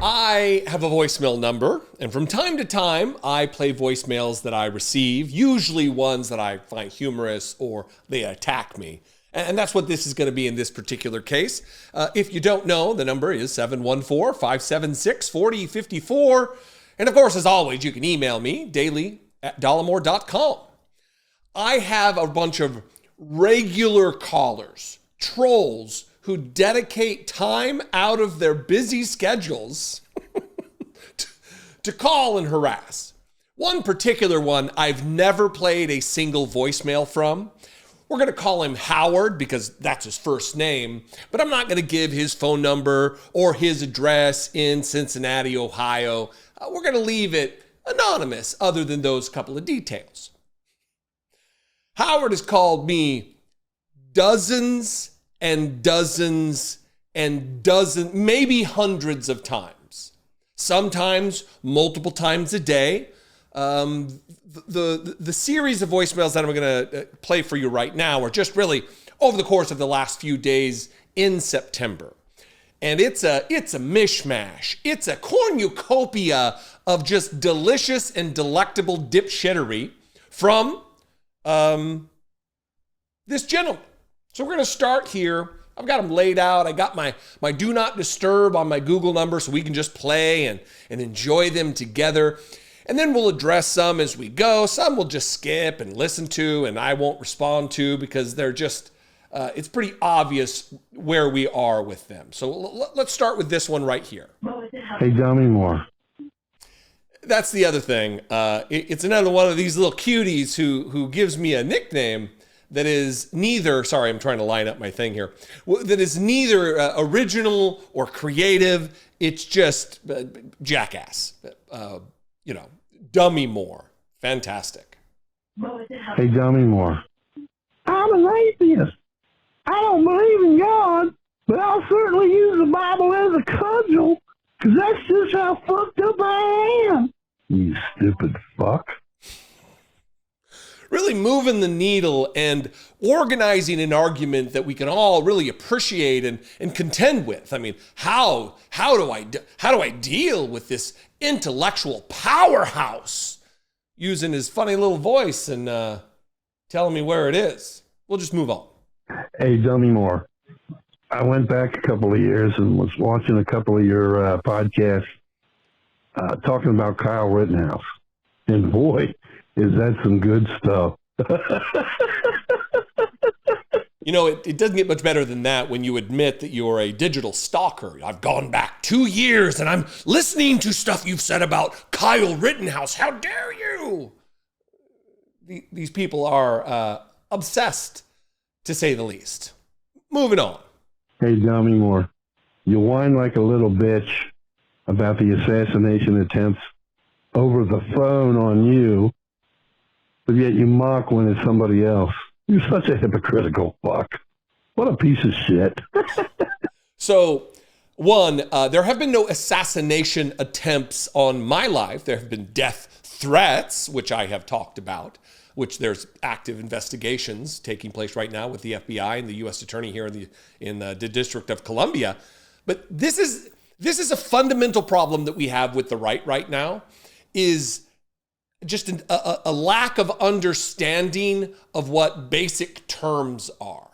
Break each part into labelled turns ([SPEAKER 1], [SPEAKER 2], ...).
[SPEAKER 1] I have a voicemail number, and from time to time, I play voicemails that I receive, usually ones that I find humorous or they attack me. And that's what this is going to be in this particular case. If you don't know, the number is 714-576-4054. And of course, as always, you can email me daily@dollemore.com. I have a bunch of regular callers, trolls, who dedicate time out of their busy schedules to call and harass. One particular one I've never played a single voicemail from. We're going to call him Howard because that's his first name, but I'm not going to give his phone number or his address in Cincinnati, Ohio. We're going to leave it anonymous other than those couple of details. Howard has called me dozens and dozens and dozens, maybe hundreds of times. Sometimes multiple times a day. The series of voicemails that I'm going to play for you right now are just really over the course of the last few days in September. And it's a mishmash. It's a cornucopia of just delicious and delectable dipshittery from this gentleman. So we're going to start here. I've got them laid out. I got my do not disturb on my Google number so we can just play and enjoy them together. And then we'll address some as we go. Some we'll just skip and listen to and I won't respond to because they're just, it's pretty obvious where we are with them. So let's start with this one right here.
[SPEAKER 2] Hey, Dollemore.
[SPEAKER 1] That's the other thing. It's another one of these little cuties who gives me a nickname that is neither, sorry, I'm trying to line up my thing here, that is neither original or creative. It's just jackass, Dollemore. Fantastic.
[SPEAKER 2] Hey, Dollemore. I'm an atheist. I don't believe in God, but I'll certainly use the Bible as a cudgel, because that's just how fucked up I am. You stupid fuck.
[SPEAKER 1] Really moving the needle and organizing an argument that we can all really appreciate and contend with. I mean, how do I deal with this intellectual powerhouse using his funny little voice and telling me where it is? We'll just move on.
[SPEAKER 2] Hey, Dollemore. I went back a couple of years and was watching a couple of your podcasts talking about Kyle Rittenhouse. And boy, is that some good stuff.
[SPEAKER 1] It doesn't get much better than that when you admit that you're a digital stalker. I've gone back 2 years and I'm listening to stuff you've said about Kyle Rittenhouse. How dare you? These people are obsessed, to say the least. Moving on.
[SPEAKER 2] Hey, Dollemore, you whine like a little bitch about the assassination attempts over the phone on you, but yet you mock when it's somebody else. You're such a hypocritical fuck. What a piece of shit.
[SPEAKER 1] So, one, there have been no assassination attempts on my life. There have been death threats, which I have talked about, which there's active investigations taking place right now with the FBI and the U.S. Attorney here in the District of Columbia. But this is a fundamental problem that we have with the right now, is just a lack of understanding of what basic terms are.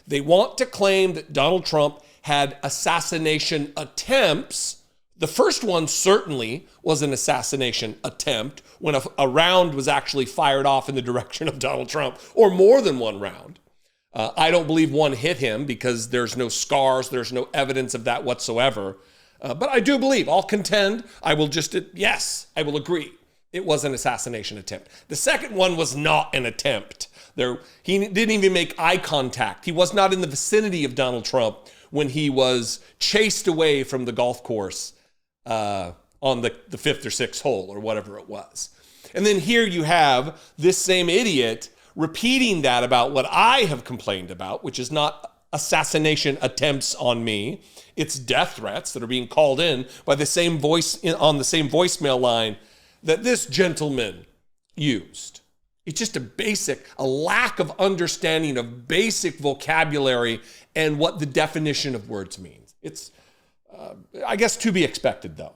[SPEAKER 1] They want to claim that Donald Trump had assassination attempts. The first one certainly was an assassination attempt when a round was actually fired off in the direction of Donald Trump, or more than one round. I don't believe one hit him because there's no scars, there's no evidence of that whatsoever. But I do believe, I'll contend, I will agree. It was an assassination attempt. The second one was not an attempt. He didn't even make eye contact. He was not in the vicinity of Donald Trump when he was chased away from the golf course on the fifth or sixth hole or whatever it was. And then here you have this same idiot repeating that about what I have complained about, which is not assassination attempts on me. It's death threats that are being called in by the same voice on the same voicemail line that this gentleman used. It's just a lack of understanding of basic vocabulary and what the definition of words means. It's I guess to be expected, though.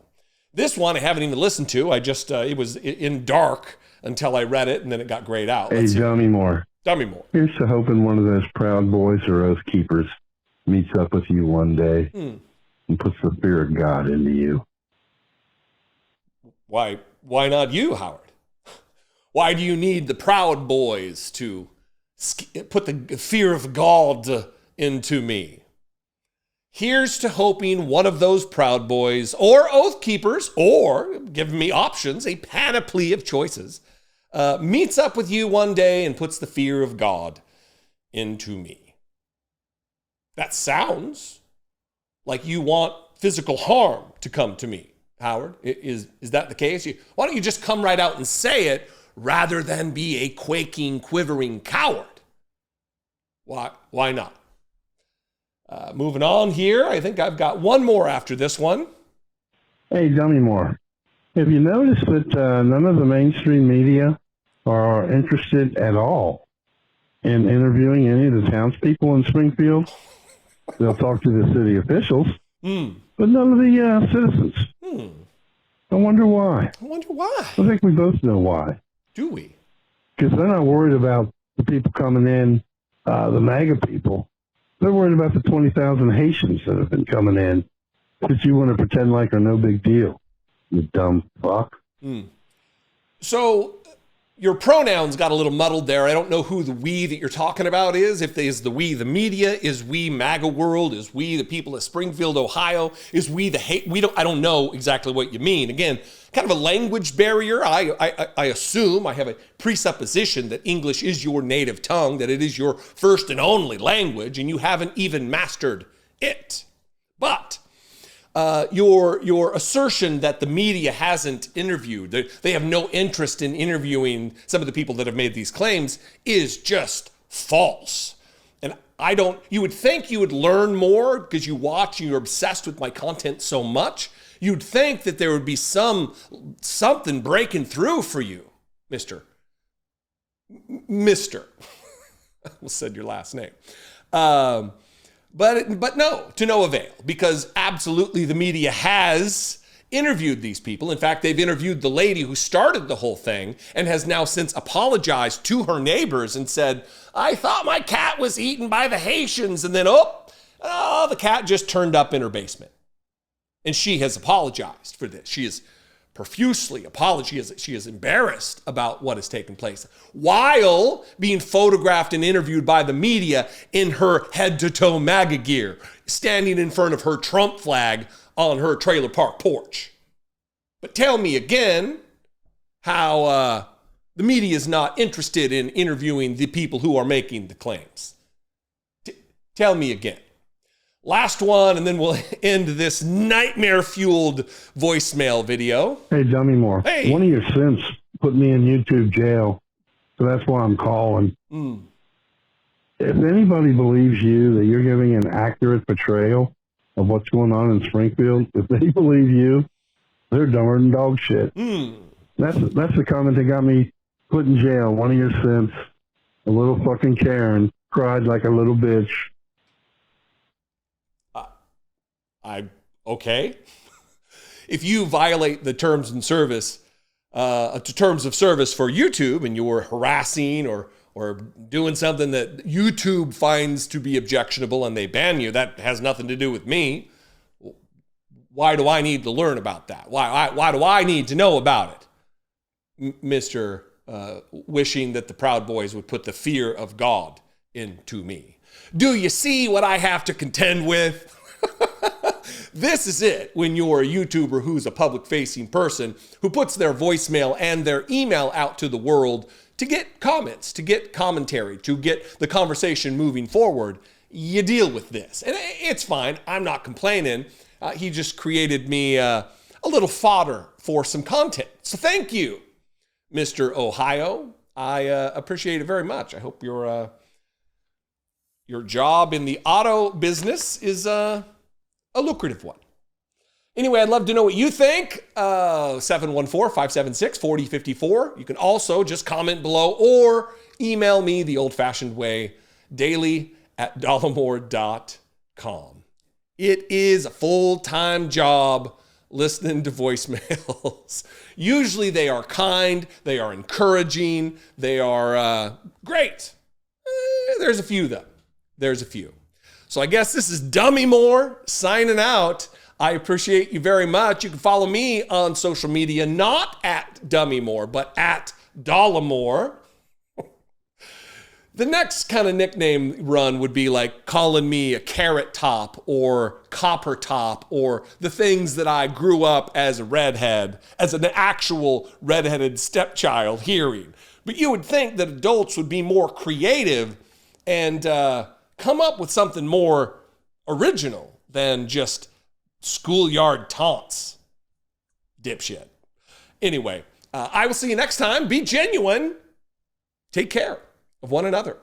[SPEAKER 1] This one I haven't even listened to. I just, it was in dark until I read it, and then it got grayed out.
[SPEAKER 2] Hey, Dollemore.
[SPEAKER 1] Dollemore.
[SPEAKER 2] Here's to hoping one of those proud boys or oath keepers meets up with you one day and puts the fear of God into you.
[SPEAKER 1] Why not you, Howard? Why do you need the proud boys to put the fear of God into me? Here's to hoping one of those proud boys or oath keepers, or give me options, a panoply of choices, meets up with you one day and puts the fear of God into me. That sounds like you want physical harm to come to me, Howard. Is that the case? Why don't you just come right out and say it rather than be a quaking, quivering coward? Why not? Moving on here, I think I've got one more after this one.
[SPEAKER 2] Hey, Dollemore, have you noticed that none of the mainstream media are interested at all in interviewing any of the townspeople in Springfield? They'll talk to the city officials, but none of the citizens. I wonder why. I think we both know why.
[SPEAKER 1] Do we?
[SPEAKER 2] Because they're not worried about the people coming in, the MAGA people. They're worried about the 20,000 Haitians that have been coming in that you want to pretend like are no big deal, you dumb fuck.
[SPEAKER 1] So your pronouns got a little muddled there. I don't know who the we that you're talking about is. If is the we the media, is we MAGA world, is we the people of Springfield, Ohio, is we the hate. I don't know exactly what you mean. Again, kind of a language barrier. I assume, I have a presupposition that English is your native tongue, that it is your first and only language, and you haven't even mastered it. But your assertion that the media hasn't interviewed, they have no interest in interviewing some of the people that have made these claims, is just false. And you would think you would learn more because you watch and you're obsessed with my content so much. You'd think that there would be something breaking through for you, Mister. I almost said your last name. But no, to no avail, because absolutely the media has interviewed these people. In fact, they've interviewed the lady who started the whole thing and has now since apologized to her neighbors and said, I thought my cat was eaten by the Haitians. And then, the cat just turned up in her basement. And she has apologized for this. She is profusely apologized. She is embarrassed about what has taken place while being photographed and interviewed by the media in her head-to-toe MAGA gear, standing in front of her Trump flag on her trailer park porch. But tell me again how the media is not interested in interviewing the people who are making the claims. Tell me again. Last one, and then we'll end this nightmare-fueled voicemail video.
[SPEAKER 2] Hey, Dollemore.
[SPEAKER 1] Hey.
[SPEAKER 2] One of your simps put me in YouTube jail, so that's why I'm calling. If anybody believes you that you're giving an accurate portrayal of what's going on in Springfield, if they believe you, they're dumber than dog shit. That's the comment that got me put in jail. One of your simps, a little fucking Karen, cried like a little bitch.
[SPEAKER 1] Okay. If you violate the terms of service for YouTube and you're harassing or doing something that YouTube finds to be objectionable and they ban you, that has nothing to do with me. Why do I need to learn about that? Why do I need to know about it? Mr. Wishing that the Proud Boys would put the fear of God into me. Do you see what I have to contend with? This is it when you're a YouTuber who's a public-facing person who puts their voicemail and their email out to the world to get comments, to get commentary, to get the conversation moving forward. You deal with this. And it's fine. I'm not complaining. He just created me a little fodder for some content. So thank you, Mr. Ohio. I appreciate it very much. I hope your job in the auto business is a lucrative one. Anyway, I'd love to know what you think. 714-576-4054. You can also just comment below or email me the old-fashioned way, daily@dollemore.com. It is a full-time job listening to voicemails. Usually they are kind, they are encouraging, they are great. There's a few though. There's a few. So I guess this is Dollemore signing out. I appreciate you very much. You can follow me on social media, not at Dollemore, but at Dollemore. The next kind of nickname run would be like calling me a carrot top or copper top or the things that I grew up as a redhead, as an actual redheaded stepchild hearing. But you would think that adults would be more creative and come up with something more original than just schoolyard taunts. Dipshit. Anyway, I will see you next time. Be genuine. Take care of one another.